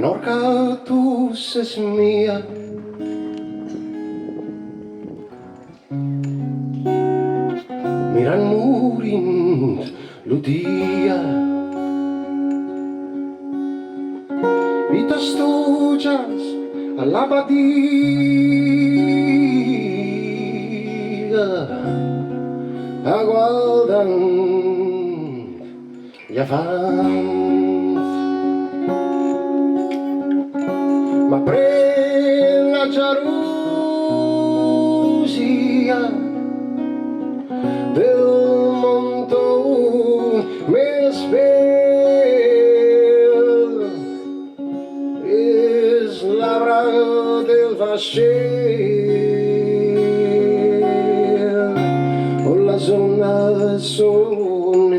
Menorca tu ses mia, miran murint lo dia, i testujas alla badia, aguardant llevant. Ma pren la gelosia del montó més bell és l'arbre del vaixell on les ones són